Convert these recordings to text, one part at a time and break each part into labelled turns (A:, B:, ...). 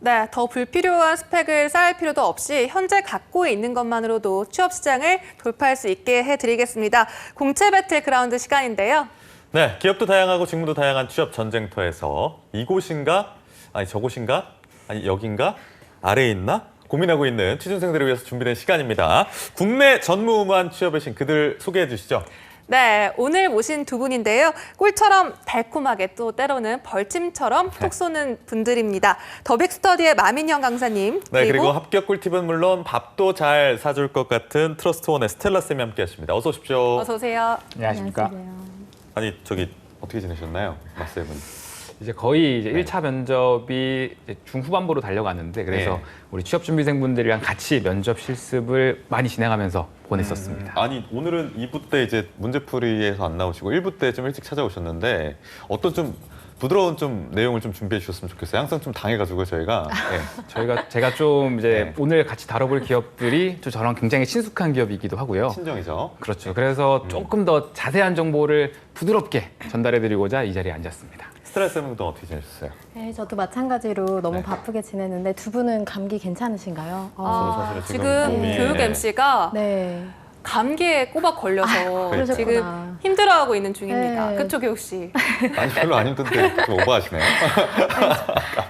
A: 네, 더 불필요한 스펙을 쌓을 필요도 없이 현재 갖고 있는 것만으로도 취업 시장을 돌파할 수 있게 해드리겠습니다. 공채 배틀그라운드 시간인데요.
B: 네, 기업도 다양하고 직무도 다양한 취업 전쟁터에서 이곳인가? 아니 저곳인가? 아니 여긴가? 아래에 있나? 고민하고 있는 취준생들을 위해서 준비된 시간입니다. 국내 전무후무한 취업의 신 그들 소개해 주시죠.
A: 네, 오늘 모신 두 분인데요. 꿀처럼 달콤하게 또 때로는 벌침처럼 톡 쏘는 분들입니다. 더빅스터디의 마민영 강사님.
B: 네, 그리고 합격 꿀팁은 물론 밥도 잘 사줄 것 같은 트러스트원의 스텔라 쌤이 함께하십니다. 어서 오십시오.
A: 어서 오세요.
C: 안녕하십니까.
B: 아니 저기 어떻게 지내셨나요, 마 쌤은?
C: 이제 거의 이제
B: 네.
C: 1차 면접이 이제 중후반부로 달려갔는데 그래서
B: 네.
C: 우리 취업 준비생분들이랑 같이 면접 실습을 많이 진행하면서 보냈었습니다.
B: 아니 오늘은 2부 때 이제 문제풀이에서 안 나오시고 1부 때 좀 일찍 찾아오셨는데 어떤 좀 부드러운 좀 내용을 좀 준비해 주셨으면 좋겠어요. 항상 좀 당해가지고 저희가. 네.
C: 제가 좀 이제
B: 네.
C: 오늘 같이 다뤄볼 기업들이 좀 저랑 굉장히 친숙한 기업이기도 하고요.
B: 친정이죠.
C: 그렇죠. 그래서 조금 더 자세한 정보를 부드럽게 전달해드리고자 이 자리에 앉았습니다.
B: 스텔라 쌤은 또 어떻게 지내셨어요?
D: 네, 저도 마찬가지로 너무
B: 네.
D: 바쁘게 지냈는데 두 분은 감기 괜찮으신가요?
B: 저는 사실은
A: 지금
B: 몸이,
A: 교육
B: 네.
A: MC가
D: 네.
A: 감기에 꼬박 걸려서
D: 그러셨구나.
A: 지금 힘들어하고 있는 중입니다.
D: 네.
A: 그쵸, 교육 씨?
B: 아니 별로 안 힘든데 좀 오버하시네요.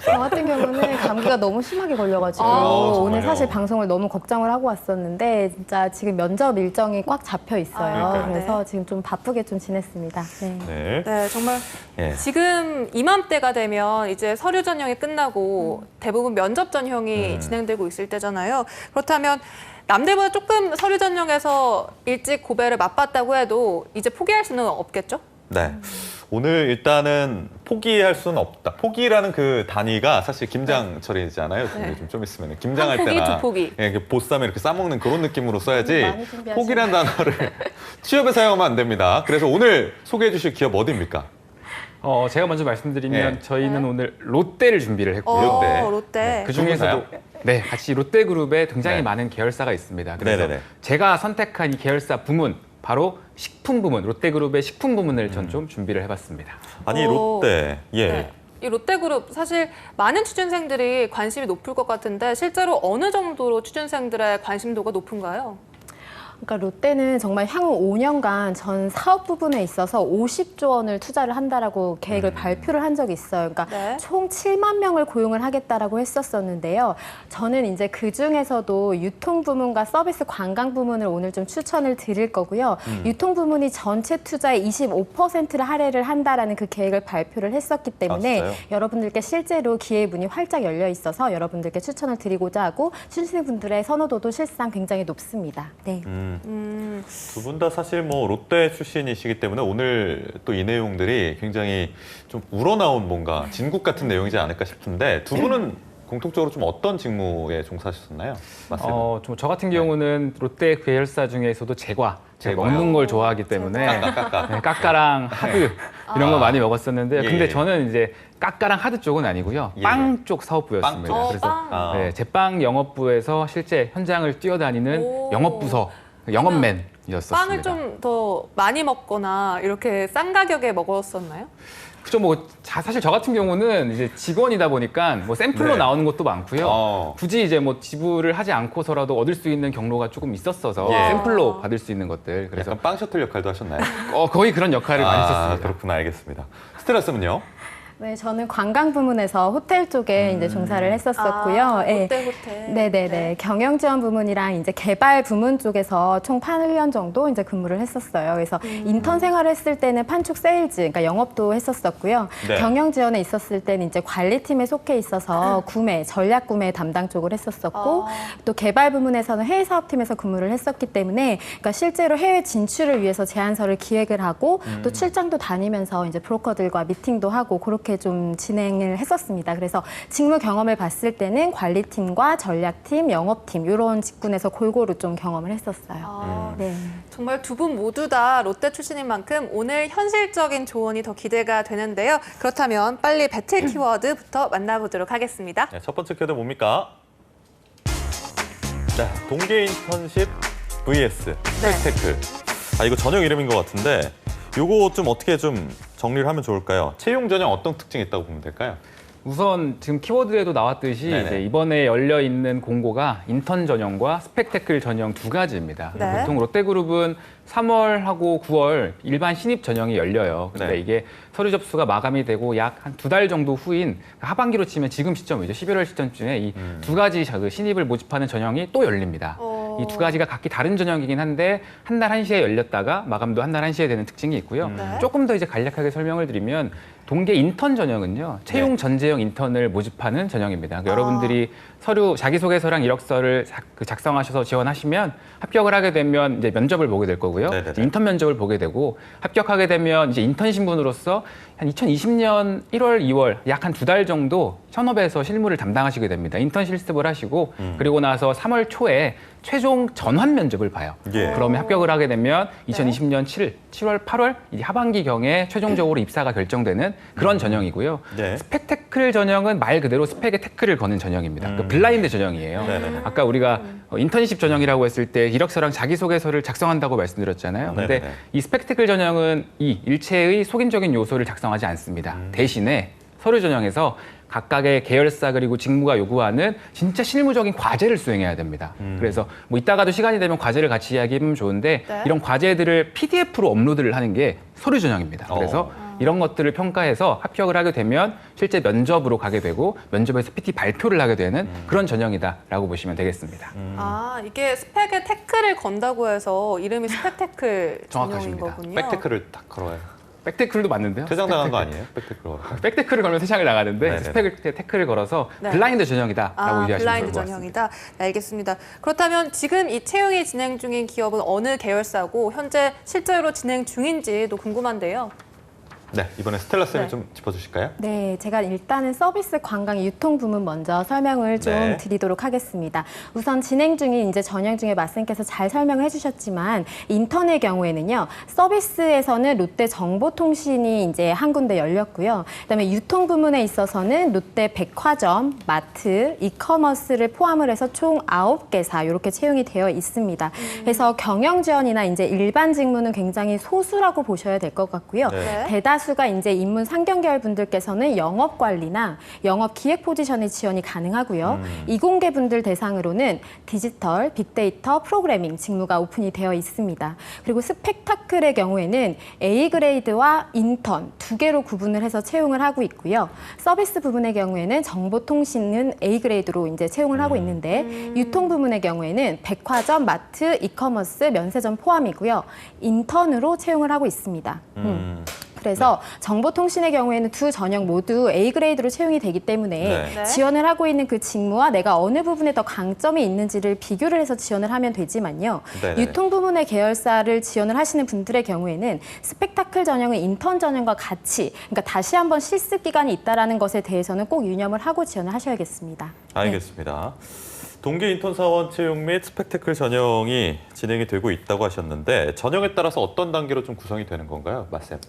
D: 저 같은 경우는 감기가 너무 심하게 걸려가지고
B: 정말요?
D: 오늘 사실 방송을 너무 걱정을 하고 왔었는데 진짜 지금 면접 일정이 꽉 잡혀 있어요.
B: 그러니까요.
D: 그래서 지금 좀 바쁘게 좀 지냈습니다. 네.
B: 네.
A: 네, 정말
B: 예.
A: 지금 이맘때가 되면 이제 서류 전형이 끝나고 대부분 면접 전형이 진행되고 있을 때잖아요. 그렇다면 남들보다 조금 서류 전형에서 일찍 고배를 맛봤다고 해도 이제 포기할 수는 없겠죠?
B: 네. 오늘 일단은 포기할 수는 없다. 포기라는 그 단위가 사실 김장철이잖아요.
A: 네.
B: 좀 있으면 김장할
A: 한 포기,
B: 때나
A: 두 포기.
B: 예, 이렇게 보쌈에 이렇게 싸먹는 그런 느낌으로 써야지
D: 많이 준비하시네.
B: 포기라는 단어를 취업에 사용하면 안 됩니다. 그래서 오늘 소개해 주실 기업 어디입니까?
C: 제가 먼저 말씀드리면
B: 네.
C: 저희는 오늘 롯데를 준비를 했고요.
B: 롯데.
A: 롯데.
C: 그 중에서도 네, 같이 롯데그룹에 굉장히
B: 네.
C: 많은 계열사가 있습니다. 그래서
B: 네네네.
C: 제가 선택한 이 계열사 부문 바로 식품 부문, 롯데그룹의 식품 부문을 전 좀 준비를 해봤습니다.
B: 아니
A: 오.
B: 롯데. 예.
A: 네. 이 롯데그룹 사실 많은 취준생들이 관심이 높을 것 같은데 실제로 어느 정도로 취준생들의 관심도가 높은가요?
D: 그러니까 롯데는 정말 향후 5년간 전 사업 부분에 있어서 50조 원을 투자를 한다라고 계획을 발표를 한 적이 있어요. 그러니까
A: 네.
D: 총 7만 명을 고용을 하겠다라고 했었었는데요. 저는 이제 그 중에서도 유통 부문과 서비스 관광 부문을 오늘 좀 추천을 드릴 거고요. 유통 부문이 전체 투자의 25%를 할애를 한다라는 그 계획을 발표를 했었기 때문에
B: 진짜요?
D: 여러분들께 실제로 기회 문이 활짝 열려 있어서 여러분들께 추천을 드리고자 하고 취준생분들의 선호도도 실상 굉장히 높습니다. 네.
B: 두 분 다 사실 뭐 롯데 출신이시기 때문에 오늘 또 이 내용들이 굉장히 좀 우러나온 뭔가 진국 같은 내용이지 않을까 싶은데 두 분은 공통적으로 좀 어떤 직무에 종사하셨나요? 맞습니다.
C: 저 같은 경우는 롯데 계열사 중에서도 제가
B: 제과요?
C: 먹는 걸 좋아하기 때문에
B: 까까.
C: 네, 까까랑 하드 이런 거 많이 먹었었는데
B: 예,
C: 근데
B: 예.
C: 저는 이제 까까랑 하드 쪽은 아니고요.
B: 예,
C: 빵 쪽 사업부였습니다.
B: 빵 쪽.
C: 그래서
A: 빵.
B: 아.
C: 네, 제빵 영업부에서 실제 현장을 뛰어다니는
A: 오.
C: 영업부서 영업맨이었습니다.
A: 빵을 좀 더 많이 먹거나 이렇게 싼 가격에 먹었었나요?
C: 그죠, 사실 저 같은 경우는 이제 직원이다 보니까 뭐 샘플로
B: 네.
C: 나오는 것도 많고요.
B: 어.
C: 굳이 이제 뭐 지불을 하지 않고서라도 얻을 수 있는 경로가 조금 있었어서
B: 예.
C: 샘플로 받을 수 있는 것들. 그래서
B: 약간 빵 셔틀 역할도 하셨나요?
C: 거의 그런 역할을 많이 썼습니다.
B: 그렇구나, 알겠습니다. 스텔라 쌤은요?
D: 네, 저는 관광 부문에서 호텔 쪽에 이제 종사를 했었었고요.
A: 아,
D: 예.
A: 롯데 호텔.
D: 네네네.
A: 네.
D: 경영 지원 부문이랑 이제 개발 부문 쪽에서 총 8년 정도 이제 근무를 했었어요. 그래서 인턴 생활을 했을 때는 판촉 세일즈, 그러니까 영업도 했었었고요.
B: 네.
D: 경영 지원에 있었을 때는 이제 관리팀에 속해 있어서 구매, 전략 구매 담당 쪽을 했었었고 또 개발 부문에서는 해외 사업팀에서 근무를 했었기 때문에 그러니까 실제로 해외 진출을 위해서 제안서를 기획을 하고 또 출장도 다니면서 이제 브로커들과 미팅도 하고 그렇게 좀 진행을 했었습니다. 그래서 직무 경험을 봤을 때는 관리팀과 전략팀, 영업팀 이런 직군에서 골고루 좀 경험을 했었어요.
A: 아,
D: 네.
A: 정말 두 분 모두 다 롯데 출신인 만큼 오늘 현실적인 조언이 더 기대가 되는데요. 그렇다면 빨리 배틀 키워드부터 만나보도록 하겠습니다.
B: 네, 첫 번째 키워드 뭡니까? 자, 동계 인턴십 vs 스펙테클. 이거 전형 이름인 것 같은데 요거 좀 어떻게 좀 정리를 하면 좋을까요? 채용 전형 어떤 특징이 있다고 보면 될까요?
C: 우선 지금 키워드에도 나왔듯이
B: 네네.
C: 이제 이번에 열려 있는 공고가 인턴 전형과 스펙테클 전형 두 가지입니다.
A: 네.
C: 보통 롯데그룹은 3월하고 9월 일반 신입 전형이 열려요. 근데
B: 네.
C: 이게 서류 접수가 마감이 되고 약 한 2달 정도 후인 하반기로 치면 지금 시점이죠. 11월 시점쯤에 이 두 가지 그 신입을 모집하는 전형이 또 열립니다. 이 두 가지가 각기 다른 전형이긴 한데 한 날 1시에 열렸다가 마감도 한 날 1시에 되는 특징이 있고요.
A: 네.
C: 조금 더 이제 간략하게 설명을 드리면 동계 인턴 전형은요. 채용 전제형 인턴을 모집하는 전형입니다. 그러니까 여러분들이 서류 자기소개서랑 이력서를 작성하셔서 지원하시면 합격을 하게 되면 이제 면접을 보게 될 거고요.
B: 네네네.
C: 이제 인턴 면접을 보게 되고 합격하게 되면 이제 인턴 신분으로서 한 2020년 1월, 2월 약 한 2달 정도 현업에서 실무를 담당하시게 됩니다. 인턴 실습을 하시고 그리고 나서 3월 초에 최종 전환 면접을 봐요.
B: 예.
C: 그러면 합격을 하게 되면 2020년 7월, 8월 이 하반기 경에 최종적으로 입사가 결정되는 그런 전형이고요.
B: 네.
C: 스펙테클 전형은 말 그대로 스펙에 태클을 거는 전형입니다. 그 블라인드 전형이에요.
B: 네네네.
C: 아까 우리가 인턴십 전형이라고 했을 때 이력서랑 자기소개서를 작성한다고 말씀드렸잖아요. 근데
B: 네네네.
C: 이 스펙테클 전형은 이 일체의 속인적인 요소를 작성하지 않습니다. 대신에 서류 전형에서 각각의 계열사 그리고 직무가 요구하는 진짜 실무적인 과제를 수행해야 됩니다. 그래서 뭐 이따가도 시간이 되면 과제를 같이 이야기하면 좋은데
A: 네.
C: 이런 과제들을 PDF로 업로드를 하는 게 서류 전형입니다. 그래서 이런 것들을 평가해서 합격을 하게 되면 실제 면접으로 가게 되고 면접에서 PT 발표를 하게 되는 그런 전형이다라고 보시면 되겠습니다.
A: 아, 이게 스펙에 태클을 건다고 해서 이름이 스펙테클 전형인
C: 정확하십니다.
A: 거군요.
B: 백테크를 딱 걸어요.
C: 백테클도 맞는데요.
B: 퇴장당한 거 아니에요? 백테크.
C: 백테클을 걸면 세상을 나가는데
B: 네네네.
C: 스펙 태클을 걸어서
A: 네.
C: 블라인드 전형이다라고 이해하시면
A: 블라인드
C: 좋을 것 같습니다.
A: 전형이다. 네, 알겠습니다. 그렇다면 지금 이 채용이 진행 중인 기업은 어느 계열사고 현재 실제로 진행 중인지도 궁금한데요.
B: 네, 이번에 스텔라 쌤이
A: 네.
B: 좀 짚어주실까요?
D: 네, 제가 일단은 서비스 관광 유통 부문 먼저 설명을 좀
B: 네.
D: 드리도록 하겠습니다. 우선 진행 중인 이제 전형 중에 말씀께서 잘 설명을 해주셨지만 인턴의 경우에는요, 서비스에서는 롯데 정보통신이 이제 한 군데 열렸고요. 그다음에 유통 부문에 있어서는 롯데 백화점, 마트, 이커머스를 포함을 해서 총 9개사 이렇게 채용이 되어 있습니다. 그래서 경영 지원이나 이제 일반 직무는 굉장히 소수라고 보셔야 될 것 같고요.
B: 네.
D: 대다수가 이제 인문 상경 계열 분들께서는 영업 관리나 영업 기획 포지션의 지원이 가능하고요. 이공계 분들 대상으로는 디지털, 빅데이터, 프로그래밍 직무가 오픈이 되어 있습니다. 그리고 스펙타클의 경우에는 A 그레이드와 인턴 두 개로 구분을 해서 채용을 하고 있고요. 서비스 부분의 경우에는 정보통신은 A 그레이드로 이제 채용을 하고 있는데 유통 부문의 경우에는 백화점, 마트, 이커머스, 면세점 포함이고요. 인턴으로 채용을 하고 있습니다. 그래서 정보통신의 경우에는 두 전형 모두 A 그레이드로 채용이 되기 때문에
B: 네.
D: 지원을 하고 있는 그 직무와 내가 어느 부분에 더 강점이 있는지를 비교를 해서 지원을 하면 되지만요.
B: 네네.
D: 유통 부문의 계열사를 지원을 하시는 분들의 경우에는 스펙타클 전형은 인턴 전형과 같이, 그러니까 다시 한번 실습 기간이 있다라는 것에 대해서는 꼭 유념을 하고 지원을 하셔야겠습니다.
B: 알겠습니다. 동계 인턴 사원 채용 및 스펙테클 전형이 진행이 되고 있다고 하셨는데 전형에 따라서 어떤 단계로 좀 구성이 되는 건가요, 맞쌤?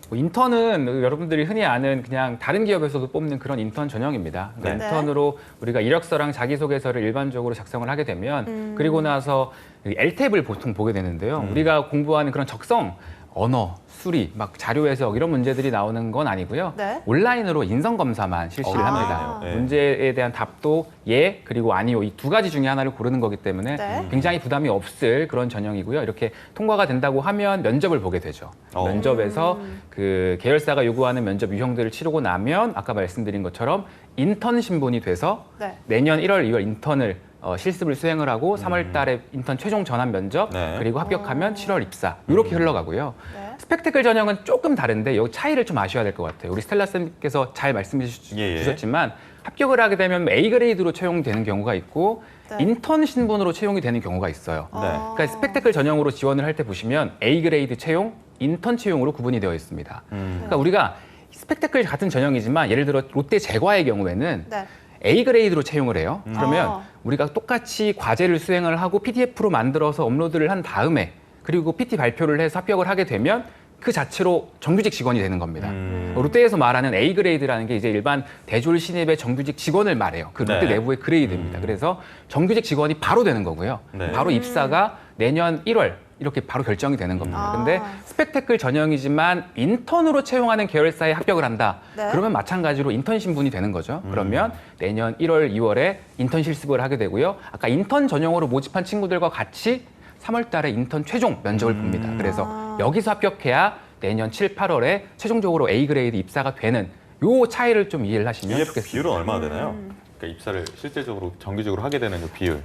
C: 뭐 인턴은 여러분들이 흔히 아는 그냥 다른 기업에서도 뽑는 그런 인턴 전형입니다. 그러니까
A: 네.
C: 인턴으로 우리가 이력서랑 자기소개서를 일반적으로 작성을 하게 되면 그리고 나서 LTE를 보통 보게 되는데요. 우리가 공부하는 그런 적성, 언어, 수리, 막 자료 해석 이런 문제들이 나오는 건 아니고요.
A: 네.
C: 온라인으로 인성 검사만 실시를
B: 아.
C: 합니다.
B: 네.
C: 문제에 대한 답도 예 그리고 아니요 이 두 가지 중에 하나를 고르는 거기 때문에
A: 네.
C: 굉장히 부담이 없을 그런 전형이고요. 이렇게 통과가 된다고 하면 면접을 보게 되죠. 면접에서 그 계열사가 요구하는 면접 유형들을 치르고 나면 아까 말씀드린 것처럼 인턴 신분이 돼서
A: 네.
C: 내년 1월, 2월 인턴을 실습을 수행을 하고 3월 달에 인턴 최종 전환 면접
B: 네.
C: 그리고 합격하면 7월 입사 이렇게 흘러가고요.
A: 네.
C: 스펙테클 전형은 조금 다른데 여기 차이를 좀 아셔야 될 것 같아요. 우리 스텔라 쌤께서 잘 말씀해
B: 예, 예.
C: 주셨지만 합격을 하게 되면 A 그레이드로 채용되는 경우가 있고
A: 네.
C: 인턴 신분으로 채용이 되는 경우가 있어요.
B: 네.
C: 그러니까 스펙테클 전형으로 지원을 할 때 보시면 A 그레이드 채용, 인턴 채용으로 구분이 되어 있습니다. 그러니까 우리가 스펙테클 같은 전형이지만 예를 들어 롯데 제과의 경우에는
A: 네.
C: A 그레이드로 채용을 해요. 그러면
A: 아.
C: 우리가 똑같이 과제를 수행을 하고 PDF로 만들어서 업로드를 한 다음에 그리고 PT 발표를 해서 합격을 하게 되면 그 자체로 정규직 직원이 되는 겁니다. 롯데에서 말하는 A 그레이드라는 게 이제 일반 대졸 신입의 정규직 직원을 말해요. 그 롯데
B: 네.
C: 내부의 그레이드입니다. 그래서 정규직 직원이 바로 되는 거고요.
B: 네.
C: 바로 입사가 내년 1월 이렇게 바로 결정이 되는 겁니다. 근데 스펙테클 전형이지만 인턴으로 채용하는 계열사에 합격을 한다.
A: 네.
C: 그러면 마찬가지로 인턴 신분이 되는 거죠. 그러면 내년 1월, 2월에 인턴 실습을 하게 되고요. 아까 인턴 전형으로 모집한 친구들과 같이 3월 달에 인턴 최종 면접을 봅니다. 그래서 여기서 합격해야 내년 7, 8월에 최종적으로 A 그레이드 입사가 되는 요 차이를 좀 이해를 하시면
B: 이게
C: 좋겠습니다.
B: 비율은 얼마나 되나요? 그러니까 입사를 실제적으로 정규직으로 하게 되는 그 비율.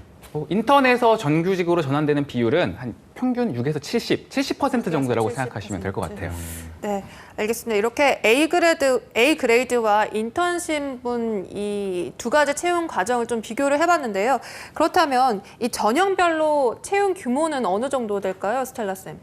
C: 인턴에서 정규직으로 전환되는 비율은 한 평균 6에서 70% 정도라고
A: 70%.
C: 생각하시면 될 것 같아요.
A: 네, 알겠습니다. 이렇게 A 그레이드와 인턴 신분 이 두 가지 채용 과정을 좀 비교를 해봤는데요. 그렇다면 이 전형별로 채용 규모는 어느 정도 될까요, 스텔라 쌤?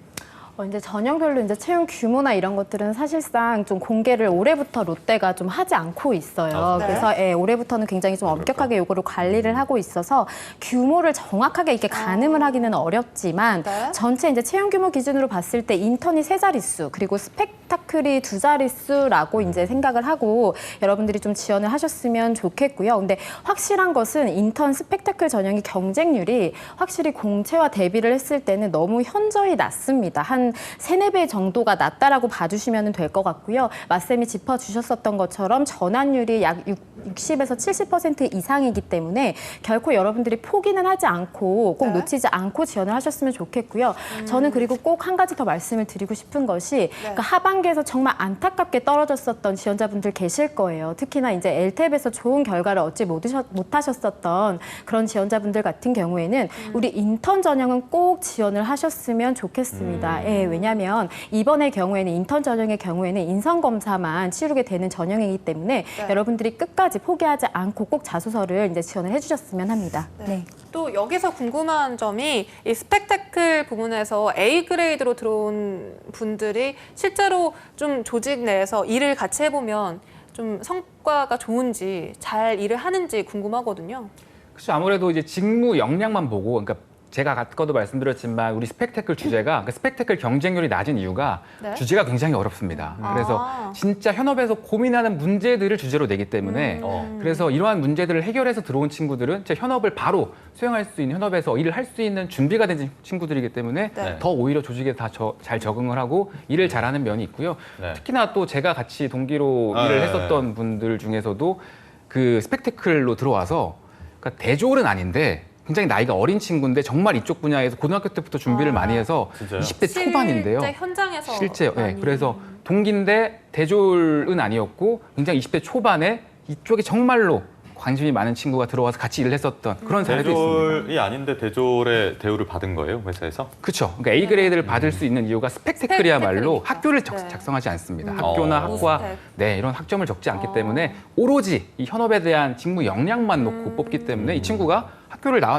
D: 이제 전형별로 이제 채용 규모나 이런 것들은 사실상 좀 공개를 올해부터 롯데가 좀 하지 않고 있어요.
A: 네.
D: 그래서 올해부터는 굉장히 좀 엄격하게 요거를 관리를 하고 있어서 규모를 정확하게 이렇게 가늠을 하기는 어렵지만
A: 네.
D: 전체 이제 채용 규모 기준으로 봤을 때 인턴이 3자릿수 그리고 스펙타클이 2자릿수라고 이제 생각을 하고 여러분들이 좀 지원을 하셨으면 좋겠고요. 근데 확실한 것은 인턴 스펙타클 전형의 경쟁률이 확실히 공채와 대비를 했을 때는 너무 현저히 낮습니다. 한 3-4배 정도가 낮다라고 봐주시면 될 것 같고요. 맞쌤이 짚어주셨었던 것처럼 전환율이 약 60에서 70% 이상이기 때문에 결코 여러분들이 포기는 하지 않고 꼭
A: 네.
D: 놓치지 않고 지원을 하셨으면 좋겠고요. 저는 그리고 꼭 한 가지 더 말씀을 드리고 싶은 것이 그러니까 하반기에서 정말 안타깝게 떨어졌었던 지원자분들 계실 거예요. 특히나 이제 LTEP에서 좋은 결과를 얻지 못하셨었던 그런 지원자분들 같은 경우에는 우리 인턴 전형은 꼭 지원을 하셨으면 좋겠습니다. 예, 왜냐하면 이번의 경우에는 인턴 전형의 경우에는 인성검사만 치르게 되는 전형이기 때문에
A: 네.
D: 여러분들이 끝까지 포기하지 않고 꼭 자소서를 이제 지원을 해주셨으면 합니다. 네.
A: 또 여기서 궁금한 점이 이 스펙테클 부분에서 A 그레이드로 들어온 분들이 실제로 좀 조직 내에서 일을 같이 해보면 좀 성과가 좋은지 잘 일을 하는지 궁금하거든요.
C: 그렇죠. 아무래도 이제 직무 역량만 보고, 그러니까 제가 아까도 말씀드렸지만 우리 스펙테클 주제가 그러니까 스펙테클 경쟁률이 낮은 이유가
A: 네.
C: 주제가 굉장히 어렵습니다. 그래서 진짜 현업에서 고민하는 문제들을 주제로 내기 때문에 그래서 이러한 문제들을 해결해서 들어온 친구들은 제 현업을 바로 수행할 수 있는 현업에서 일을 할 수 있는 준비가 된 친구들이기 때문에
A: 네.
C: 더 오히려 조직에 다 잘 적응을 하고 일을 잘하는 면이 있고요.
B: 네.
C: 특히나 또 제가 같이 동기로 일을
B: 네.
C: 했었던 분들 중에서도 그 스펙테클로 들어와서 그러니까 대졸은 아닌데 굉장히 나이가 어린 친구인데 정말 이쪽 분야에서 고등학교 때부터 준비를 많이 해서
B: 진짜요?
C: 20대 초반인데요.
A: 실제 현장에서
C: 실제요. 네,
A: 많이.
C: 그래서 동기인데 대졸은 아니었고 굉장히 20대 초반에 이쪽에 정말로 관심이 많은 친구가 들어와서 같이 일을 했었던 그런 사례도 있습니다.
B: 대졸이 아닌데 대졸의 대우를 받은 거예요, 회사에서?
C: 그렇죠. 그러니까 A 그레이드를 받을 수 있는 이유가 스펙테클이야말로
A: 스펙테클이니까.
C: 학교를
A: 네.
C: 작성하지 않습니다. 학교나 학과
A: 스펙.
C: 네, 이런 학점을 적지 않기 때문에 오로지 이 현업에 대한 직무 역량만 놓고 뽑기 때문에 이 친구가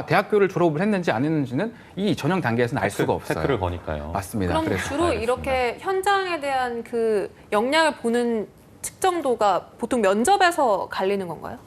C: 대학교를 졸업을 했는지 안 했는지는 이 전형 단계에서는 알 수가 없어요.
B: 태클을 거니까요.
C: 맞습니다.
A: 그럼
C: 그래서
A: 주로 이렇게 현장에 대한 그 역량을 보는 측정도가 보통 면접에서 갈리는 건가요?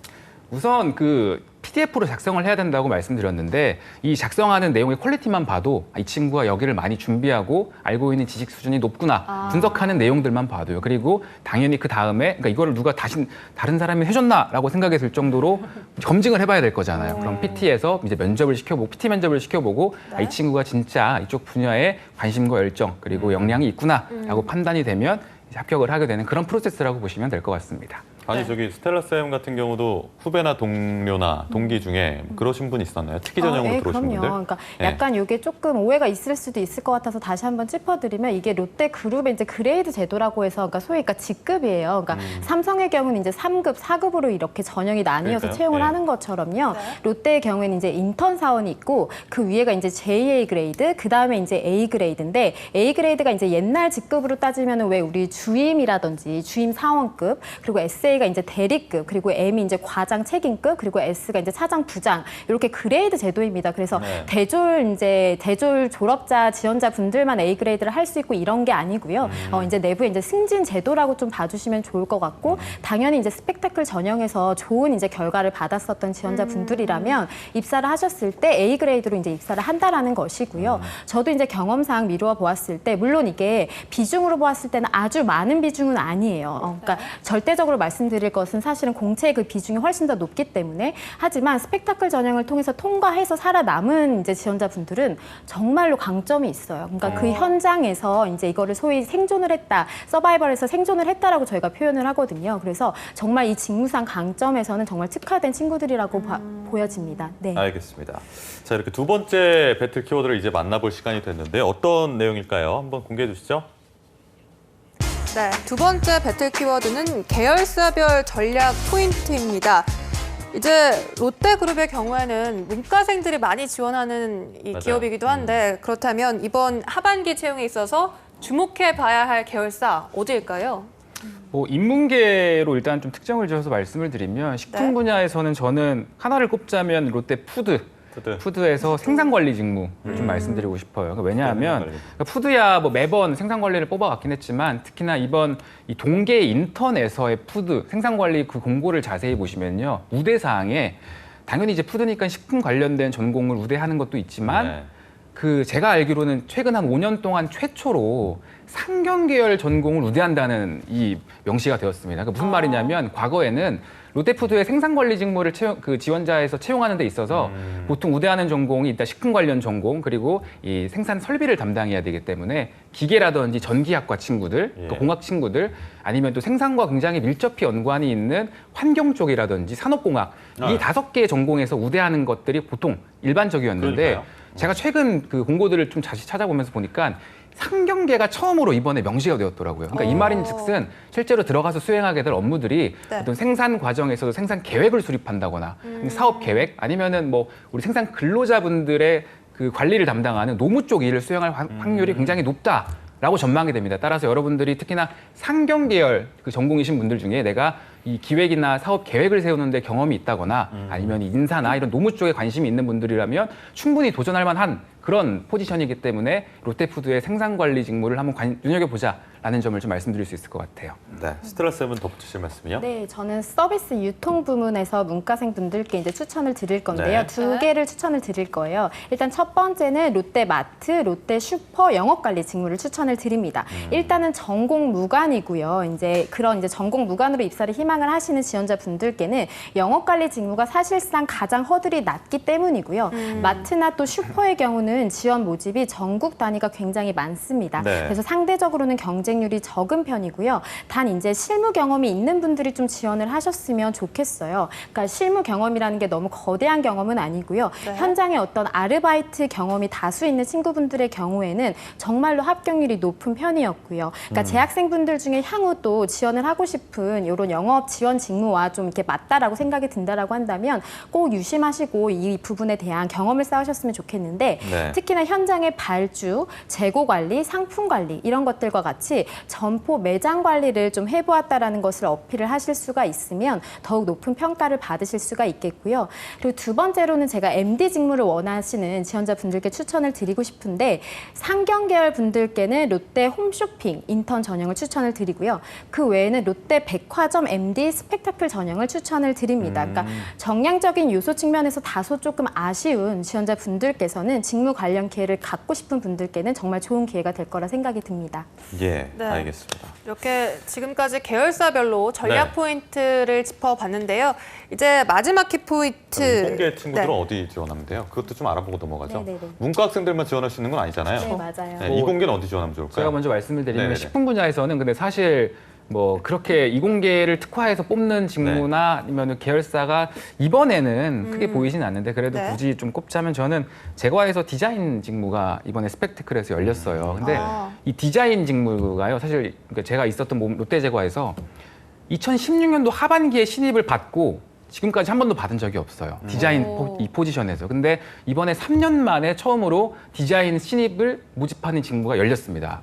C: 우선 그 PDF로 작성을 해야 된다고 말씀드렸는데 이 작성하는 내용의 퀄리티만 봐도 이 친구가 여기를 많이 준비하고 알고 있는 지식 수준이 높구나 분석하는 내용들만 봐도요. 그리고 당연히 그 다음에 그러니까 이거를 누가 다른 사람이 해줬나라고 생각이 들 정도로 검증을 해봐야 될 거잖아요. 그럼 PT에서 이제 면접을 시켜보고 PT 면접을 시켜보고 아, 이 친구가 진짜 이쪽 분야에 관심과 열정 그리고 역량이 있구나라고 판단이 되면 이제 합격을 하게 되는 그런 프로세스라고 보시면 될 것 같습니다.
B: 아니
A: 네.
B: 저기 스텔라 쌤 같은 경우도 후배나 동료나 동기 중에 그러신 분 있었나요? 특기 전형으로 들어오신
D: 그럼요.
B: 분들?
D: 그러니까
B: 네.
D: 약간 이게 조금 오해가 있을 수도 있을 것 같아서 다시 한번 짚어드리면 이게 롯데 그룹의 이제 그레이드 제도라고 해서 그러니까 소위 그러니까 직급이에요. 그러니까 삼성의 경우는 이제 3급, 4급으로 이렇게 전형이 나뉘어서
B: 그러니까요.
D: 채용을
B: 네.
D: 하는 것처럼요.
A: 네.
D: 롯데의 경우에는 이제 인턴 사원이 있고 그 위에가 이제 JA 그레이드, 그 다음에 이제 A 그레이드인데 A 그레이드가 이제 옛날 직급으로 따지면은 왜 우리 주임이라든지 주임 사원급 그리고 SA가 이제 대리급 그리고 M이 이제 과장 책임급 그리고 S가 이제 차장 부장 이렇게 그레이드 제도입니다. 그래서
B: 네.
D: 대졸 졸업자 지원자 분들만 A 그레이드를 할 수 있고 이런 게 아니고요. 이제 내부에 이제 승진 제도라고 좀 봐주시면 좋을 것 같고 당연히 이제 스펙타클 전형에서 좋은 이제 결과를 받았었던 지원자 분들이라면 입사를 하셨을 때 A 그레이드로 이제 입사를 한다라는 것이고요. 저도 이제 경험상 미루어 보았을 때 물론 이게 비중으로 보았을 때는 아주 많은 비중은 아니에요. 그러니까 절대적으로 말씀드리면 말씀드릴 것은 사실은 공채의 그 비중이 훨씬 더 높기 때문에 하지만 스펙타클 전형을 통해서 통과해서 살아남은 이제 지원자분들은 정말로 강점이 있어요. 그러니까 그 현장에서 이제 이거를 소위 생존을 했다, 서바이벌에서 생존을 했다라고 저희가 표현을 하거든요. 그래서 정말 이 직무상 강점에서는 정말 특화된 친구들이라고 보여집니다. 네.
B: 알겠습니다. 자, 이렇게 두 번째 배틀 키워드를 이제 만나볼 시간이 됐는데 어떤 내용일까요? 한번 공개해 주시죠.
A: 네, 두 번째 배틀 키워드는 계열사별 전략 포인트입니다. 이제 롯데그룹의 경우에는 문과생들이 많이 지원하는 이
B: 맞아요.
A: 기업이기도 한데 그렇다면 이번 하반기 채용에 있어서 주목해 봐야 할 계열사 어디일까요?
C: 뭐 인문계로 일단 좀 특정을 지어서 말씀을 드리면 식품
A: 네.
C: 분야에서는 저는 하나를 꼽자면 롯데 푸드에서 생산관리 직무를 좀 말씀드리고 싶어요. 그러니까 왜냐하면 그러니까 푸드야 뭐 매번 생산관리를 뽑아왔긴 했지만 특히나 이번 이 동계 인턴에서의 푸드 생산관리 그 공고를 자세히 보시면요. 우대사항에 당연히 이제 푸드니까 식품 관련된 전공을 우대하는 것도 있지만
B: 네.
C: 그 제가 알기로는 최근 한 5년 동안 최초로 상경 계열 전공을 우대한다는 이 명시가 되었습니다. 그러니까 무슨 말이냐면 과거에는 롯데푸드의 생산관리 직무를 지원자에서 채용하는 데 있어서 보통 우대하는 전공이 일단 식품 관련 전공 그리고 이 생산 설비를 담당해야 되기 때문에 기계라든지 전기학과 친구들,
B: 예.
C: 공학 친구들 아니면 또 생산과 굉장히 밀접히 연관이 있는 환경 쪽이라든지 산업공학 이 5개의 전공에서 우대하는 것들이 보통 일반적이었는데
B: 그러니까요.
C: 제가 최근 그 공고들을 좀 다시 찾아보면서 보니까 상경계가 처음으로 이번에 명시가 되었더라고요. 그러니까 이 말인즉슨 실제로 들어가서 수행하게 될 업무들이
A: 네.
C: 어떤 생산 과정에서도 생산 계획을 수립한다거나 사업 계획 아니면은 뭐 우리 생산 근로자분들의 그 관리를 담당하는 노무 쪽 일을 수행할 확률이 굉장히 높다라고 전망이 됩니다. 따라서 여러분들이 특히나 상경 계열 그 전공이신 분들 중에 내가 이 기획이나 사업 계획을 세우는데 경험이 있다거나 아니면 인사나 이런 노무 쪽에 관심이 있는 분들이라면 충분히 도전할 만한 그런 포지션이기 때문에 롯데푸드의 생산관리 직무를 한번 눈여겨보자라는 점을 좀 말씀드릴 수 있을 것 같아요.
B: 네, 스텔라 쌤은 덧붙이실 말씀이요?
D: 네, 저는 서비스 유통 부문에서 문과생 분들께 이제 추천을 드릴 건데요.
B: 네.
D: 두 개를 추천을 드릴 거예요. 일단 첫 번째는 롯데마트, 롯데슈퍼 영업관리 직무를 추천을 드립니다. 일단은 전공 무관이고요. 이제 그런 이제 전공 무관으로 입사를 희망을 하시는 지원자 분들께는 영업관리 직무가 사실상 가장 허들이 낮기 때문이고요. 마트나 또 슈퍼의 경우는 지원 모집이 전국 단위가 굉장히 많습니다.
B: 네.
D: 그래서 상대적으로는 경쟁률이 적은 편이고요. 단 이제 실무 경험이 있는 분들이 좀 지원을 하셨으면 좋겠어요. 그러니까 실무 경험이라는 게 너무 거대한 경험은 아니고요.
A: 네.
D: 현장에 어떤 아르바이트 경험이 다수 있는 친구분들의 경우에는 정말로 합격률이 높은 편이었고요. 그러니까 재학생분들 중에 향후 또 지원을 하고 싶은 이런 영업 지원 직무와 좀 이렇게 맞다라고 생각이 든다라고 한다면 꼭 유심하시고 이 부분에 대한 경험을 쌓으셨으면 좋겠는데
B: 네.
D: 특히나 현장의 발주, 재고 관리, 상품 관리 이런 것들과 같이 점포 매장 관리를 좀 해보았다라는 것을 어필을 하실 수가 있으면 더욱 높은 평가를 받으실 수가 있겠고요. 그리고 두 번째로는 제가 MD 직무를 원하시는 지원자분들께 추천을 드리고 싶은데 상경 계열 분들께는 롯데 홈쇼핑 인턴 전형을 추천을 드리고요. 그 외에는 롯데 백화점 MD 스펙타클 전형을 추천을 드립니다. 그러니까 정량적인 요소 측면에서 다소 조금 아쉬운 지원자분들께서는 직무 관련 기회를 갖고 싶은 분들께는 정말 좋은 기회가 될 거라 생각이 듭니다.
B: 예,
A: 네.
B: 알겠습니다.
A: 이렇게 지금까지 계열사별로 전략
B: 네.
A: 포인트를 짚어봤는데요. 이제 마지막 키포인트.
B: 공개 친구들은
A: 네.
B: 어디 지원하면 돼요? 그것도 좀 알아보고 넘어가죠.
D: 네네네.
B: 문과 학생들만 지원할 수 있는 건 아니잖아요.
D: 네, 맞아요.
B: 네, 이공계는 어디 지원하면 좋을까요?
C: 제가 먼저 말씀을 드리면
B: 네네네.
C: 식품 분야에서는 근데 사실 뭐 그렇게 이공계를 특화해서 뽑는 직무나 아니면 계열사가 이번에는 크게 보이진 않는데 그래도
A: 네.
C: 굳이 좀 꼽자면 저는 제과에서 디자인 직무가 이번에 스펙트클에서 열렸어요. 근데 이 디자인 직무가요 사실 그러니까 제가 있었던 롯데제과에서 2016년도 하반기에 신입을 받고 지금까지 한 번도 받은 적이 없어요. 디자인 이 포지션에서. 근데 이번에 3년 만에 처음으로 디자인 신입을 모집하는 직무가 열렸습니다.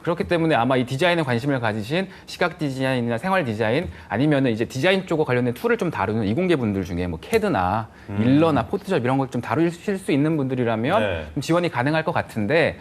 C: 그렇기 때문에 아마 이 디자인에 관심을 가지신 시각 디자인이나 생활 디자인 아니면은 이제 디자인 쪽과 관련된 툴을 좀 다루는 이공계 분들 중에 뭐 캐드나 일러나 포토샵 이런 걸 좀 다루실 수 있는 분들이라면
B: 네.
C: 좀 지원이 가능할 것 같은데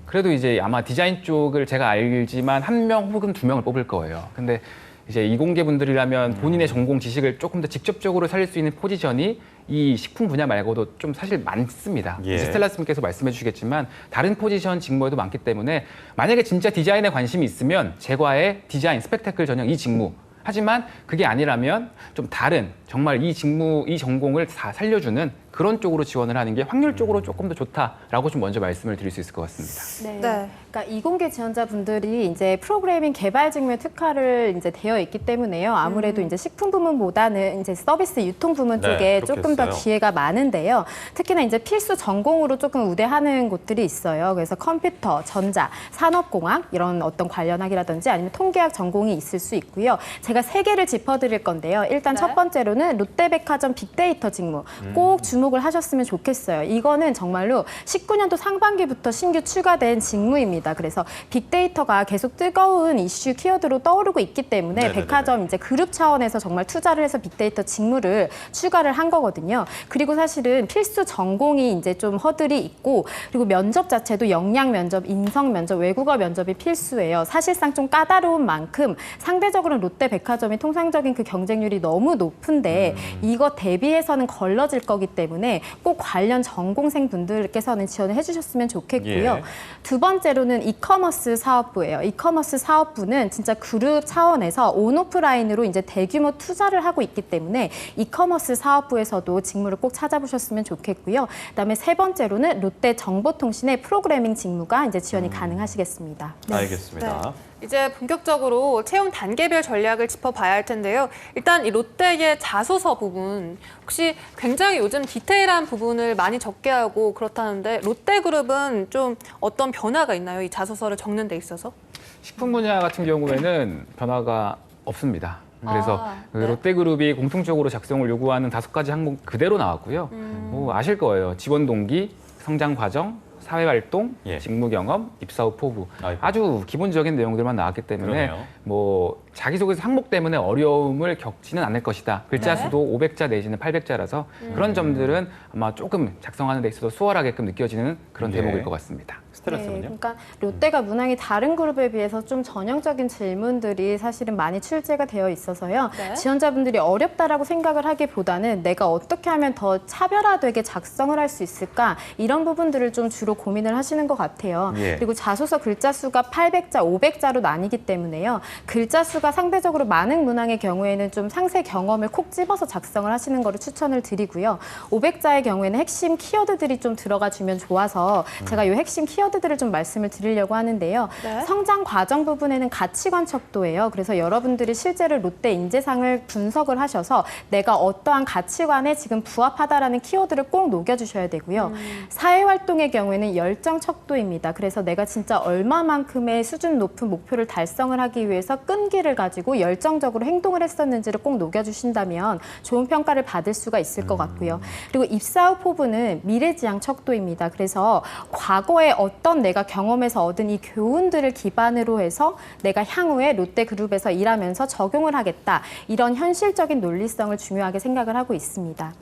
C: 그래도 이제 아마 디자인 쪽을 제가 알지만 1명 혹은 2명을 뽑을 거예요. 근데 이제 이공계 분들이라면 본인의 전공 지식을 조금 더 직접적으로 살릴 수 있는 포지션이 이 식품 분야 말고도 좀 사실 많습니다.
B: 예.
C: 스텔라스님께서 말씀해 주시겠지만 다른 포지션 직무에도 많기 때문에 만약에 진짜 디자인에 관심이 있으면 제과의 디자인 스펙타클 전형 이 직무 하지만 그게 아니라면 좀 다른 정말 이 직무, 이 전공을 다 살려주는 그런 쪽으로 지원을 하는 게 확률적으로 조금 더 좋다라고 좀 먼저 말씀을 드릴 수 있을 것 같습니다.
D: 네.
A: 네.
D: 그러니까 이공계 지원자분들이 이제 프로그래밍 개발 직무에 특화를 이제 되어 있기 때문에요. 아무래도 이제 식품 부문보다는 이제 서비스 유통 부문
B: 네,
D: 쪽에 조금 더
B: 그렇겠어요.
D: 기회가 많은데요. 특히나 이제 필수 전공으로 조금 우대하는 곳들이 있어요. 그래서 컴퓨터, 전자, 산업공학 이런 어떤 관련학이라든지 아니면 통계학 전공이 있을 수 있고요. 제가 3개를 짚어드릴 건데요. 일단
A: 네.
D: 첫 번째로는 롯데백화점 빅데이터 직무 꼭 주목을 하셨으면 좋겠어요. 이거는 정말로 19년도 상반기부터 신규 추가된 직무입니다. 그래서 빅데이터가 계속 뜨거운 이슈 키워드로 떠오르고 있기 때문에
B: 네네네.
D: 백화점 이제 그룹 차원에서 정말 투자를 해서 빅데이터 직무를 추가를 한 거거든요. 그리고 사실은 필수 전공이 이제 좀 허들이 있고 그리고 면접 자체도 역량 면접, 인성 면접, 외국어 면접이 필수예요. 사실상 좀 까다로운 만큼 상대적으로 롯데 백화점이 통상적인 그 경쟁률이 너무 높은데 이거 대비해서는 걸러질 거기 때문에 꼭 관련 전공생 분들께서는 지원을 해주셨으면 좋겠고요.
B: 예.
D: 두 번째로는 이커머스 사업부예요. 이커머스 사업부는 진짜 그룹 차원에서 온오프라인으로 이제 대규모 투자를 하고 있기 때문에 이커머스 사업부에서도 직무를 꼭 찾아보셨으면 좋겠고요. 그다음에 세 번째로는 롯데 정보통신의 프로그래밍 직무가 이제 지원이 가능하시겠습니다.
B: 알겠습니다.
A: 네. 이제 본격적으로 채용 단계별 전략을 짚어봐야 할 텐데요. 일단 이 롯데의 자소서 부분, 혹시 굉장히 요즘 디테일한 부분을 많이 적게 하고 그렇다는데 롯데그룹은 좀 어떤 변화가 있나요? 이 자소서를 적는 데 있어서?
C: 식품 분야 같은 경우에는 변화가 없습니다. 그래서 그
A: 네.
C: 롯데그룹이 공통적으로 작성을 요구하는 5가지 항목 그대로 나왔고요. 뭐 아실 거예요. 지원 동기, 성장 과정, 사회활동,
B: 예.
C: 직무 경험, 입사 후 포부.
B: 아이고.
C: 아주 기본적인 내용들만 나왔기 때문에
B: 그러네요.
C: 뭐 자기소개서 항목 때문에 어려움을 겪지는 않을 것이다. 글자
A: 네.
C: 수도 500자 내지는 800자라서 그런 점들은 아마 조금 작성하는 데 있어서 수월하게끔 느껴지는 그런
B: 예.
C: 대목일 것 같습니다.
B: 스트레스는요?
D: 그러니까 롯데가 문항이 다른 그룹에 비해서 좀 전형적인 질문들이 사실은 많이 출제가 되어 있어서요.
A: 네.
D: 지원자분들이 어렵다라고 생각을 하기보다는 내가 어떻게 하면 더 차별화되게 작성을 할 수 있을까 이런 부분들을 좀 주로 고민을 하시는 것 같아요.
B: 예.
D: 그리고 자소서 글자 수가 800자, 500자로 나뉘기 때문에요. 글자 수가 상대적으로 많은 문항의 경우에는 좀 상세 경험을 콕 집어서 작성을 하시는 거를 추천을 드리고요. 500자의 경우에는 핵심 키워드들이 좀 들어가 주면 좋아서 제가 이 핵심 키워드들을 좀 말씀을 드리려고 하는데요.
A: 네.
D: 성장 과정 부분에는 가치관 척도예요. 그래서 여러분들이 실제로 롯데 인재상을 분석을 하셔서 내가 어떠한 가치관에 지금 부합하다라는 키워드를 꼭 녹여주셔야 되고요. 사회활동의 경우에는 열정 척도입니다. 그래서 내가 진짜 얼마만큼의 수준 높은 목표를 달성을 하기 위해서 끈기를 가지고 열정적으로 행동을 했었는지를 꼭 녹여주신다면 좋은 평가를 받을 수가 있을 것 같고요. 그리고 입사 후 포부는 미래지향 척도입니다. 그래서 과거에 어떤 내가 경험에서 얻은 이 교훈들을 기반으로 해서 내가 향후에 롯데그룹에서 일하면서 적용을 하겠다. 이런 현실적인 논리성을 중요하게 생각을 하고 있습니다.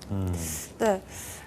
A: 네.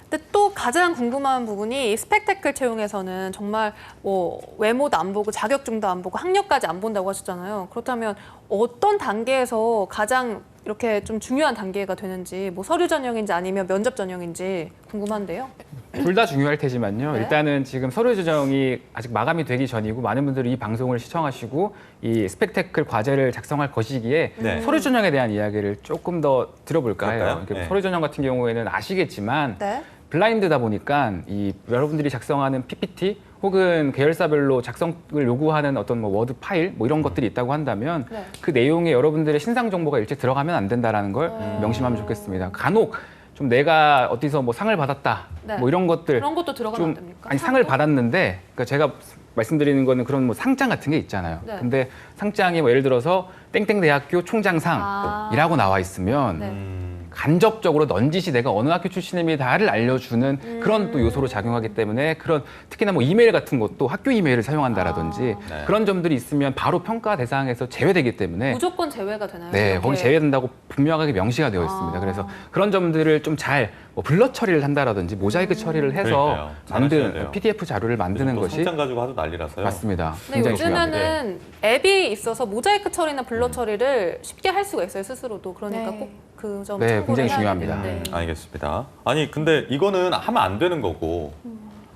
A: 근데 또 가장 궁금한 부분이 이 스펙테클 채용에서는 정말 뭐 외모도 안 보고 자격증도 안 보고 학력까지 안 본다고 하셨잖아요. 그렇다면 어떤 단계에서 가장 이렇게 좀 중요한 단계가 되는지 뭐 서류 전형인지 아니면 면접 전형인지 궁금한데요.
C: 둘 다 중요할 테지만요.
A: 네.
C: 일단은 지금 서류 조정이 아직 마감이 되기 전이고 많은 분들이 이 방송을 시청하시고 이 스펙테클 과제를 작성할 것이기에
B: 네.
C: 서류 전형에 대한 이야기를 조금 더 들어볼까 해요.
B: 그럴까요?
C: 이렇게
B: 네.
C: 서류 전형 같은 경우에는 아시겠지만
A: 네.
C: 블라인드다 보니까 이 여러분들이 작성하는 PPT 혹은 계열사별로 작성을 요구하는 어떤 뭐 워드 파일 뭐 이런 것들이 있다고 한다면
A: 네.
C: 그 내용에 여러분들의 신상 정보가 일체 들어가면 안 된다라는 걸 명심하면 좋겠습니다. 간혹 좀 내가 어디서 뭐 상을 받았다
A: 네.
C: 뭐 이런 것들
A: 그런 것도 들어가면 안 됩니까?
C: 아니 상을 받았는데 그러니까 제가 말씀드리는 거는 그런 뭐 상장 같은 게 있잖아요.
A: 네.
C: 근데 상장이 뭐 예를 들어서 땡땡대학교 총장상이라고 나와 있으면
A: 네.
C: 간접적으로 넌지시 내가 어느 학교 출신입니다를 알려주는 그런 또 요소로 작용하기 때문에 그런 특히나 뭐 이메일 같은 것도 학교 이메일을 사용한다라든지
B: 네.
C: 그런 점들이 있으면 바로 평가 대상에서 제외되기 때문에
A: 무조건 제외가 되나요?
C: 네,
A: 이렇게?
C: 거기 제외된다고 분명하게 명시가 되어 있습니다. 그래서 그런 점들을 좀 잘 뭐 블러 처리를 한다라든지 모자이크 처리를 해서
B: 그러니까요. 잘하셔야 돼요.
C: 만든 PDF 자료를 만드는
B: 또
C: 것이
B: 성장 가지고 하도 난리라서요.
C: 맞습니다.
A: 근데
C: 굉장히 중요합니다.
A: 요즘에는 앱이 있어서 모자이크 처리나 블러 처리를 쉽게 할 수가 있어요, 스스로도. 그러니까
D: 네.
A: 꼭 그 점
C: 네,
A: 참고를
C: 굉장히
A: 해야
C: 중요합니다.
A: 되는데.
B: 알겠습니다. 아니 근데 이거는 하면 안 되는 거고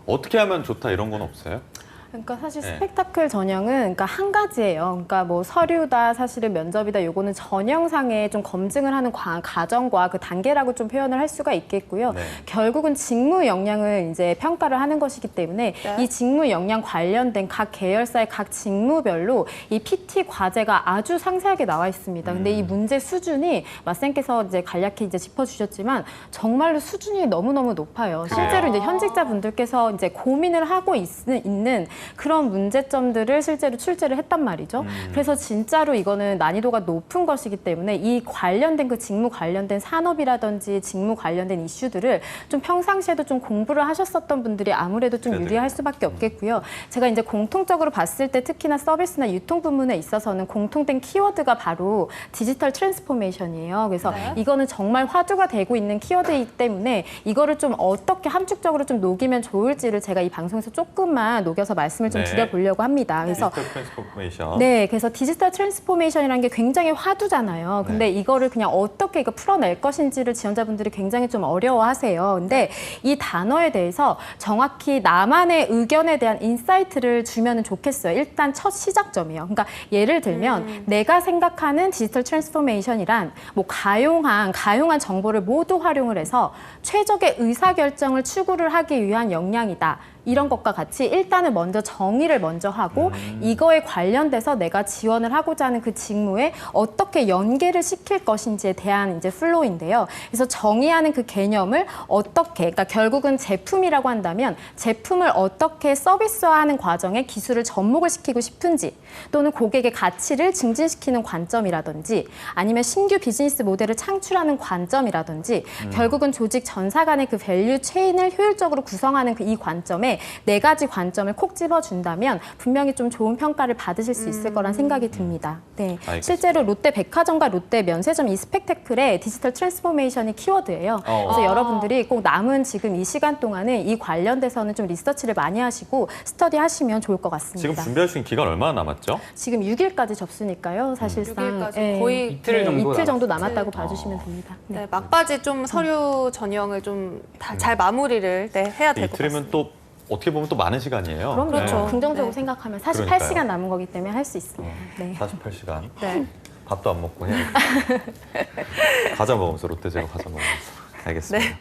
B: 어떻게 하면 좋다 이런 건 없어요?
D: 그러니까 사실
B: 네.
D: 스펙타클 전형은 그러니까 한 가지예요. 그러니까 뭐 서류다, 사실은 면접이다. 요거는 전형상에 좀 검증을 하는 과정과 그 단계라고 좀 표현을 할 수가 있겠고요.
B: 네.
D: 결국은 직무 역량을 이제 평가를 하는 것이기 때문에
A: 네.
D: 이 직무 역량 관련된 각 계열사의 각 직무별로 이 PT 과제가 아주 상세하게 나와 있습니다. 근데 이 문제 수준이 마쌤께서 이제 간략히 이제 짚어주셨지만 정말로 수준이 너무너무 높아요. 실제로 이제 현직자분들께서 이제 고민을 하고 있는 그런 문제점들을 실제로 출제를 했단 말이죠. 그래서 진짜로 이거는 난이도가 높은 것이기 때문에 이 관련된 그 직무 관련된 산업이라든지 직무 관련된 이슈들을 좀 평상시에도 좀 공부를 하셨었던 분들이 아무래도 좀
B: 네네.
D: 유리할 수밖에 없겠고요. 제가 이제 공통적으로 봤을 때 특히나 서비스나 유통 부문에 있어서는 공통된 키워드가 바로 디지털 트랜스포메이션이에요. 그래서
A: 네.
D: 이거는 정말 화두가 되고 있는 키워드이기 때문에 이거를 좀 어떻게 함축적으로 좀 녹이면 좋을지를 제가 이 방송에서 조금만 녹여서 말씀을 좀
B: 네.
D: 드려보려고 합니다. 그래서
B: 디지털 트랜스포메이션.
D: 네, 그래서 디지털 트랜스포메이션이라는 게 굉장히 화두잖아요. 근데 이거를 그냥 어떻게 이거 풀어낼 것인지를 지원자분들이 굉장히 좀 어려워하세요. 근데 이 단어에 대해서 정확히 나만의 의견에 대한 인사이트를 주면은 좋겠어요. 일단 첫 시작점이에요. 그러니까 예를 들면 내가 생각하는 디지털 트랜스포메이션이란 뭐 가용한 정보를 모두 활용을 해서 최적의 의사결정을 추구를 하기 위한 역량이다. 이런 것과 같이 일단은 먼저 정의를 먼저 하고 이거에 관련돼서 내가 지원을 하고자 하는 그 직무에 어떻게 연계를 시킬 것인지에 대한 이제 플로우인데요. 그래서 정의하는 그 개념을 어떻게, 그러니까 결국은 제품이라고 한다면 제품을 어떻게 서비스화하는 과정에 기술을 접목을 시키고 싶은지 또는 고객의 가치를 증진시키는 관점이라든지 아니면 신규 비즈니스 모델을 창출하는 관점이라든지 결국은 조직 전사 간의 그 밸류 체인을 효율적으로 구성하는 그 이 관점에 네 가지 관점을 콕 집어준다면 분명히 좀 좋은 평가를 받으실 수 있을 거란 생각이 듭니다. 네,
B: 알겠습니다.
D: 실제로 롯데 백화점과 롯데 면세점 이 스펙타클의 디지털 트랜스포메이션이 키워드예요. 그래서 여러분들이 꼭 남은 지금 이 시간 동안에 이 관련돼서는 좀 리서치를 많이 하시고 스터디 하시면 좋을 것 같습니다.
B: 지금 준비할 수 있는 기간 얼마나 남았죠?
D: 지금 6일까지 접수니까요. 사실상
A: 6일까지 거의
C: 이틀 정도
D: 이틀 정도
C: 남았습니다.
D: 남았다고 봐주시면 됩니다. 네.
A: 네, 막바지 좀 서류 전형을 좀 잘 마무리를 해야 될 것
B: 이틀이면
A: 같습니다.
B: 또 어떻게 보면 또 많은 시간이에요.
D: 그럼 그렇죠.
A: 네.
D: 긍정적으로
A: 네.
D: 생각하면
B: 그러니까요.
D: 48시간 남은 거기 때문에 할 수 있습니다. 네.
B: 48시간.
A: 네.
B: 밥도 안 먹고 해야 과자 먹으면서 롯데제과 과자 먹으면서. 알겠습니다.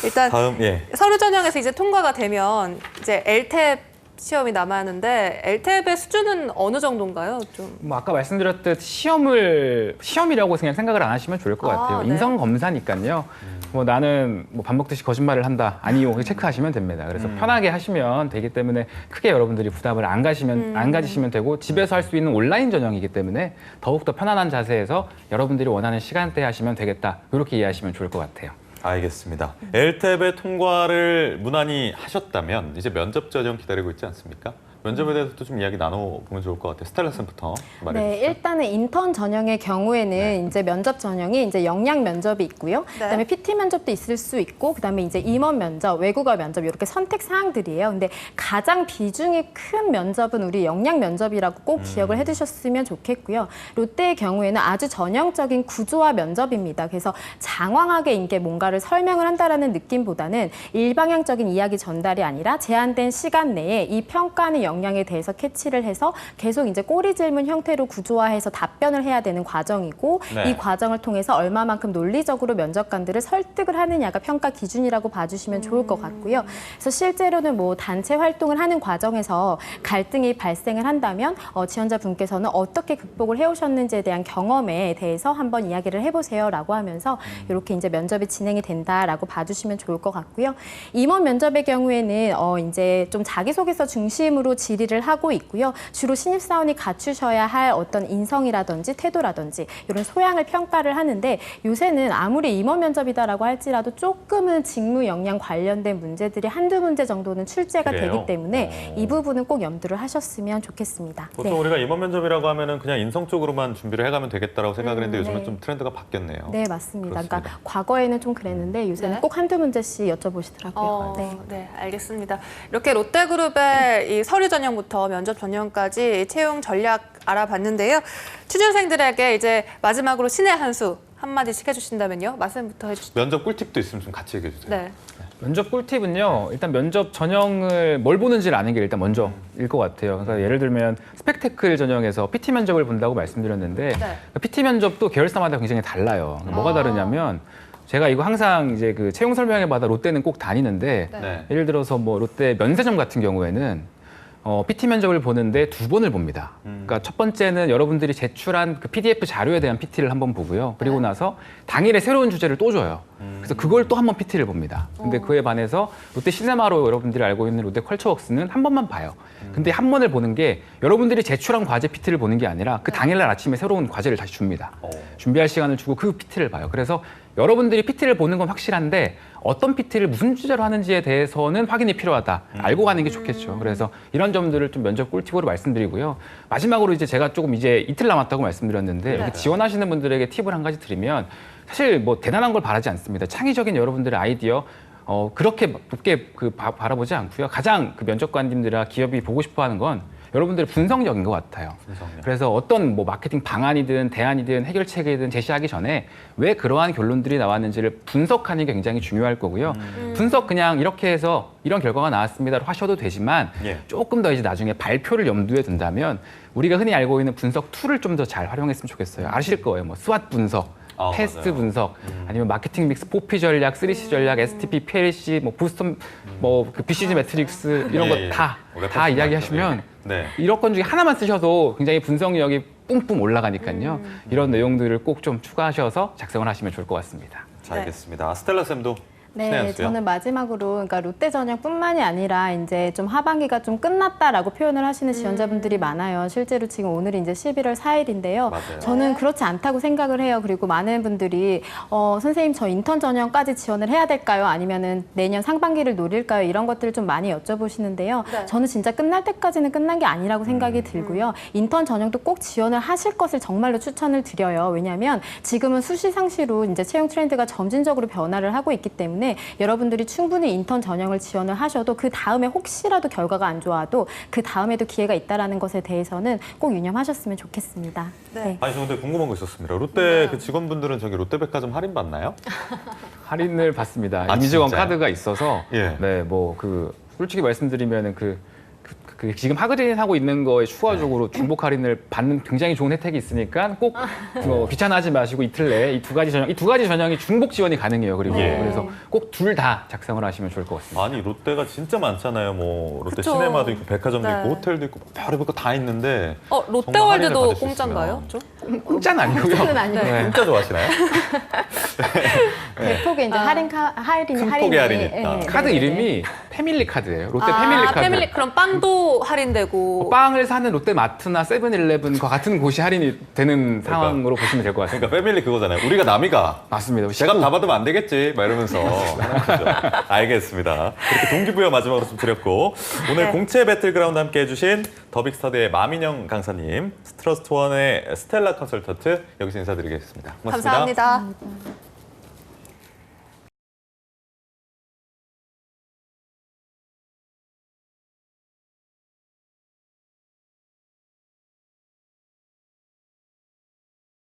A: 일단
B: 다음
A: 서류 전형에서 이제 통과가 되면 이제 LTEP 시험이 남았는데 LTEP의 수준은 어느 정도인가요? 좀.
C: 뭐 아까 말씀드렸듯 시험이라고 그냥 생각을 안 하시면 좋을 것 같아요.
A: 네.
C: 인성 검사니까요. 뭐 나는 뭐 밥 먹듯이 거짓말을 한다. 아니요. 체크하시면 됩니다. 그래서 편하게 하시면 되기 때문에 크게 여러분들이 부담을 안 가지시면 되고 집에서 할 수 있는 온라인 전형이기 때문에 더욱 더 편안한 자세에서 여러분들이 원하는 시간대에 하시면 되겠다. 이렇게 이해하시면 좋을 것 같아요.
B: 알겠습니다. LTEP의 통과를 무난히 하셨다면 이제 면접 전형 기다리고 있지 않습니까? 면접에 대해서도 좀 이야기 나눠보면 좋을 것 같아요. 스텔라쌤부터 말해
D: 네,
B: 주시죠.
D: 일단은 인턴 전형의 경우에는 이제 면접 전형이 이제 역량 면접이 있고요. 그다음에 PT 면접도 있을 수 있고, 그다음에 이제 임원 면접, 외국어 면접 이렇게 선택 사항들이에요. 근데 가장 비중이 큰 면접은 우리 역량 면접이라고 꼭 기억을 해두셨으면 좋겠고요. 롯데의 경우에는 아주 전형적인 구조화 면접입니다. 그래서 장황하게 이게 뭔가를 설명을 한다라는 느낌보다는 일방향적인 이야기 전달이 아니라 제한된 시간 내에 이 평가하는 역량에 대해서 캐치를 해서 계속 이제 꼬리 질문 형태로 구조화해서 답변을 해야 되는 과정이고
B: 네.
D: 이 과정을 통해서 얼마만큼 논리적으로 면접관들을 설득을 하느냐가 평가 기준이라고 봐주시면 좋을 것 같고요. 그래서 실제로는 뭐 단체 활동을 하는 과정에서 갈등이 발생을 한다면 지원자분께서는 어떻게 극복을 해오셨는지에 대한 경험에 대해서 한번 이야기를 해보세요라고 하면서 이렇게 이제 면접이 진행이 된다라고 봐주시면 좋을 것 같고요. 임원 면접의 경우에는 이제 좀 자기소개서 중심으로 질의를 하고 있고요. 주로 신입사원이 갖추셔야 할 어떤 인성이라든지 태도라든지 이런 소양을 평가를 하는데 요새는 아무리 임원 면접이다라고 할지라도 조금은 직무 역량 관련된 문제들이 한두 문제 정도는 출제가
B: 그래요?
D: 되기 때문에 이 부분은 꼭 염두를 하셨으면 좋겠습니다.
B: 보통 우리가 임원 면접이라고 하면은 그냥 인성 쪽으로만 준비를 해가면 되겠다라고 생각을 했는데 요즘은
D: 네.
B: 좀 트렌드가 바뀌었네요.
D: 네, 맞습니다.
B: 그렇습니다.
D: 그러니까 과거에는 좀 그랬는데 요새는
A: 네.
D: 꼭 한두 문제씩 여쭤보시더라고요. 네.
A: 네, 알겠습니다. 이렇게 롯데그룹의 이 서류 전형부터 면접 전형까지 채용 전략 알아봤는데요. 취준생들에게 이제 마지막으로 신의 한 수 한마디씩 해주신다면요. 말씀부터 해주시죠.
B: 면접 꿀팁도 있으면 좀 같이 얘기해 주세요.
A: 네.
C: 면접 꿀팁은요. 일단 면접 전형을 뭘 보는지를 아는 게 일단 먼저일 것 같아요. 그러니까 예를 들면 스펙테클 전형에서 PT 면접을 본다고 말씀드렸는데
A: 네.
C: PT 면접도 계열사마다 굉장히 달라요. 뭐가 다르냐면 제가 이거 항상 이제 그 채용 설명회 받아 롯데는 꼭 다니는데
A: 네.
B: 네.
C: 예를 들어서 뭐 롯데 면세점 같은 경우에는 PT 면접을 보는데 2번을 봅니다. 그러니까 첫 번째는 여러분들이 제출한 그 PDF 자료에 대한 PT를 한번 보고요. 그리고 나서 당일에 새로운 주제를 또 줘요. 그래서 그걸 또 한 번 PT를 봅니다. 근데 그에 반해서 롯데 시네마로 여러분들이 알고 있는 롯데 컬처웍스는 한 번만 봐요. 근데 한 번을 보는 게 여러분들이 제출한 과제 PT를 보는 게 아니라 그 당일날 아침에 새로운 과제를 다시 줍니다. 준비할 시간을 주고 그 PT를 봐요. 그래서 여러분들이 PT를 보는 건 확실한데 어떤 PT를 무슨 주제로 하는지에 대해서는 확인이 필요하다. 알고 가는 게 좋겠죠. 그래서 이런 점들을 좀 면접 꿀팁으로 말씀드리고요. 마지막으로 이제 제가 조금 이제 이틀 남았다고 말씀드렸는데 여기 지원하시는 분들에게 팁을 한 가지 드리면 사실 뭐 대단한 걸 바라지 않습니다. 창의적인 여러분들의 아이디어 그렇게 높게 바라보지 않고요. 가장 그 면접관님들이나 기업이 보고 싶어하는 건 여러분들의 분석력인 것 같아요. 그래서 어떤 뭐 마케팅 방안이든 대안이든 해결책이든 제시하기 전에 왜 그러한 결론들이 나왔는지를 분석하는 게 굉장히 중요할 거고요. 분석 그냥 이렇게 해서 이런 결과가 나왔습니다로 하셔도 되지만
B: 예.
C: 조금 더 이제 나중에 발표를 염두에 둔다면 우리가 흔히 알고 있는 분석 툴을 좀 더 잘 활용했으면 좋겠어요. 아실 거예요. 뭐 스왓 분석. 테스트
B: 맞아요.
C: 분석, 아니면 마케팅 믹스 4P 전략, 3C 전략, STP, PLC, 뭐 부스터, 뭐 그 BCG 매트릭스 이런
B: 예, 예.
C: 거 다
B: 오랫동안
C: 이야기하시면
B: 네.
C: 이런 건 중에 하나만 쓰셔도 굉장히 분석력이 뿜뿜 올라가니까요. 이런 내용들을 꼭 좀 추가하셔서 작성을 하시면 좋을 것 같습니다.
B: 자, 알겠습니다. 스텔라 쌤도
D: 네,
B: 신의 한 수요?
D: 저는 마지막으로 그러니까 롯데 전형뿐만이 아니라 이제 좀 하반기가 좀 끝났다라고 표현을 하시는 지원자분들이 많아요. 실제로 지금 오늘이 이제 11월 4일인데요.
B: 맞아요.
D: 저는 그렇지 않다고 생각을 해요. 그리고 많은 분들이 선생님 저 인턴 전형까지 지원을 해야 될까요? 아니면은 내년 상반기를 노릴까요? 이런 것들을 좀 많이 여쭤보시는데요.
A: 네.
D: 저는 진짜 끝날 때까지는 끝난 게 아니라고 생각이 들고요. 인턴 전형도 꼭 지원을 하실 것을 정말로 추천을 드려요. 왜냐하면 지금은 수시상시로 이제 채용 트렌드가 점진적으로 변화를 하고 있기 때문에 여러분들이 충분히 인턴 전형을 지원을 하셔도 그 다음에 혹시라도 결과가 안 좋아도 그 다음에도 기회가 있다라는 것에 대해서는 꼭 유념하셨으면 좋겠습니다.
A: 네.
B: 아니, 저 근데 궁금한 거 있었습니다. 롯데 그 직원분들은 저기 롯데백화점 할인 받나요?
C: 할인을 받습니다.
B: 아,
C: 이미지원
B: 진짜요?
C: 카드가 있어서
B: 예.
C: 네, 뭐 그 솔직히 말씀드리면은 그 지금 하그린 하고 있는 거에 추가적으로 중복 할인을 받는 굉장히 좋은 혜택이 있으니까 꼭 귀찮아하지 마시고 이틀 내에 이 두 가지 전형이 중복 지원이 가능해요. 그리고
B: 예.
C: 그래서 꼭 둘 다 작성을 하시면 좋을 것 같습니다.
B: 아니, 롯데가 진짜 많잖아요. 뭐 롯데
A: 그쵸.
B: 시네마도 있고 백화점도
A: 네.
B: 있고 호텔도 있고 별의별 거 다 있는데
A: 롯데월드도
B: 할인을 받을 수
A: 공짜인가요?
B: 있으면.
A: 좀?
C: 공짜는 아니고요.
D: 공짜는 아니고요.
C: 네.
B: 진짜 좋아하시나요?
D: 대폭의 이제 할인이
B: 큰 폭의 할인이 있다.
C: 카드
D: 네,
C: 이름이 패밀리 카드예요. 롯데 패밀리 카드.
A: 패밀리 그럼 빵도 할인되고.
C: 빵을 사는 롯데마트나 세븐일레븐과 같은 곳이 할인이 되는 상황으로 보시면 될 것 같습니다.
B: 그러니까 패밀리 그거잖아요. 우리가 남이가
C: 맞습니다.
B: 제가 다 받으면 안 되겠지 막 이러면서 하는 거죠. 알겠습니다. 그렇게 동기부여 마지막으로 좀 드렸고 오늘
A: 네.
B: 공채 배틀그라운드 함께 해주신 더빅스터디의 마민영 강사님, 스트러스트원의 스텔라 컨설턴트 여기서 인사드리겠습니다. 고맙습니다.
A: 감사합니다.